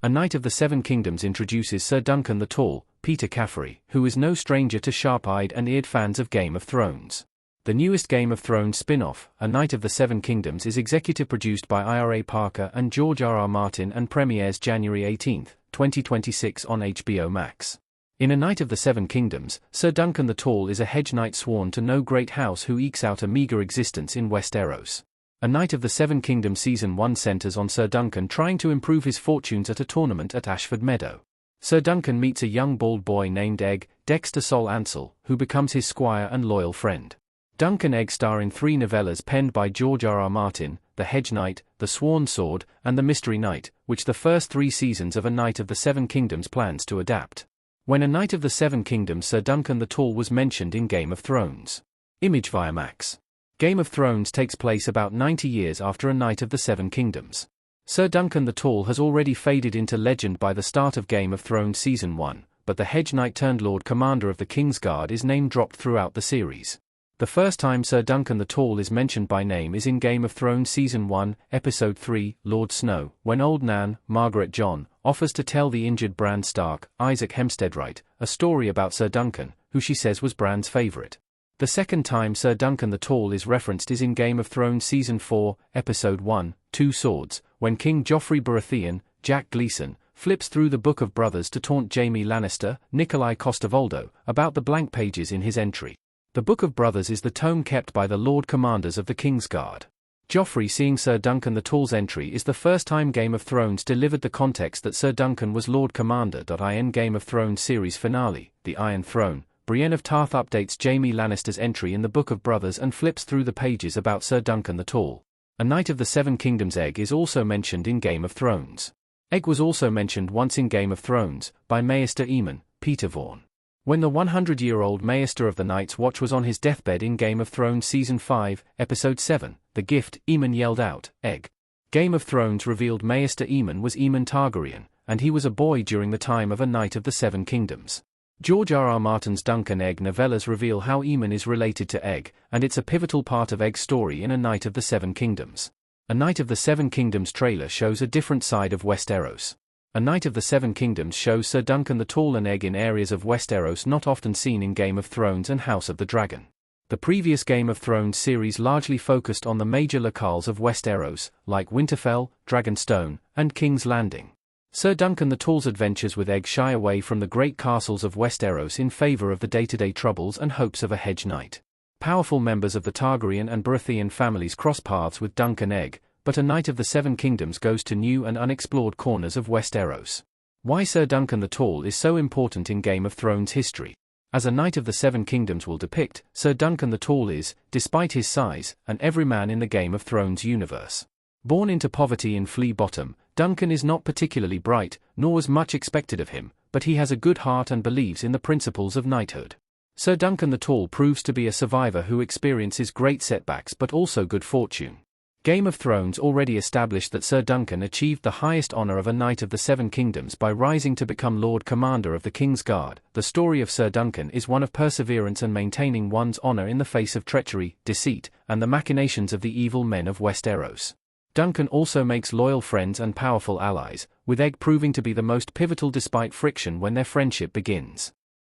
A Knight of the Seven Kingdoms introduces Sir Duncan the Tall, Peter Caffrey, who is no stranger to sharp-eyed and eared fans of Game of Thrones. The newest Game of Thrones spin-off, A Knight of the Seven Kingdoms, is executive produced by Ira Parker and George R. R. Martin and premieres January 18, 2026 on HBO Max. In A Knight of the Seven Kingdoms, Sir Duncan the Tall is a hedge knight sworn to no great house who ekes out a meager existence in Westeros. A Knight of the Seven Kingdoms Season 1 centers on Sir Duncan trying to improve his fortunes at a tournament at Ashford Meadow. Sir Duncan meets a young bald boy named Egg, Dexter Sol Ansel, who becomes his squire and loyal friend. Duncan Egg star in 3 novellas penned by George R. R. Martin, The Hedge Knight, The Sworn Sword, and The Mystery Knight, which the first 3 seasons of A Knight of the Seven Kingdoms plans to adapt. When A Knight of the Seven Kingdoms Sir Duncan the Tall was mentioned in Game of Thrones. Image via Max. Game of Thrones takes place about 90 years after A Knight of the Seven Kingdoms. Sir Duncan the Tall has already faded into legend by the start of Game of Thrones Season 1, but the Hedge Knight turned Lord Commander of the King's Guard is name-dropped throughout the series. The first time Sir Duncan the Tall is mentioned by name is in Game of Thrones Season 1, Episode 3, Lord Snow, when Old Nan, Margaret John, offers to tell the injured Bran Stark, Isaac Hempsteadwright, a story about Sir Duncan, who she says was Bran's favourite. The second time Sir Duncan the Tall is referenced is in Game of Thrones Season 4, Episode 1, Two Swords, when King Joffrey Baratheon, Jack Gleeson, flips through the Book of Brothers to taunt Jaime Lannister, Nikolai Coster-Waldau, about the blank pages in his entry. The Book of Brothers is the tome kept by the Lord Commanders of the King's Guard. Joffrey seeing Sir Duncan the Tall's entry is the first time Game of Thrones delivered the context that Sir Duncan was Lord Commander. In Game of Thrones series finale, The Iron Throne, Brienne of Tarth updates Jaime Lannister's entry in the Book of Brothers and flips through the pages about Sir Duncan the Tall. A Knight of the Seven Kingdoms Egg is also mentioned in Game of Thrones. Egg was also mentioned once in Game of Thrones, by Maester Aemon, Peter Vaughan. When the 100-year-old Maester of the Night's Watch was on his deathbed in Game of Thrones Season 5, Episode 7, The Gift, Aemon yelled out, "Egg." Game of Thrones revealed Maester Aemon was Aemon Targaryen, and he was a boy during the time of A Knight of the Seven Kingdoms. George R. R. Martin's Duncan Egg novellas reveal how Aemon is related to Egg, and it's a pivotal part of Egg's story in A Knight of the Seven Kingdoms. A Knight of the Seven Kingdoms trailer shows a different side of Westeros. A Knight of the Seven Kingdoms shows Sir Duncan the Tall and Egg in areas of Westeros not often seen in Game of Thrones and House of the Dragon. The previous Game of Thrones series largely focused on the major locales of Westeros, like Winterfell, Dragonstone, and King's Landing. Sir Duncan the Tall's adventures with Egg shy away from the great castles of Westeros in favor of the day-to-day troubles and hopes of a hedge knight. Powerful members of the Targaryen and Baratheon families cross paths with Duncan Egg, but A Knight of the Seven Kingdoms goes to new and unexplored corners of Westeros. Why Sir Duncan the Tall is so important in Game of Thrones history. As A Knight of the Seven Kingdoms will depict, Sir Duncan the Tall is, despite his size, an everyman in the Game of Thrones universe. Born into poverty in Flea Bottom, Duncan is not particularly bright, nor was much expected of him, but he has a good heart and believes in the principles of knighthood. Sir Duncan the Tall proves to be a survivor who experiences great setbacks but also good fortune. Game of Thrones already established that Sir Duncan achieved the highest honor of a Knight of the Seven Kingdoms by rising to become Lord Commander of the King's Guard. The story of Sir Duncan is one of perseverance and maintaining one's honor in the face of treachery, deceit, and the machinations of the evil men of Westeros. Duncan also makes loyal friends and powerful allies, with Egg proving to be the most pivotal despite friction when their friendship begins.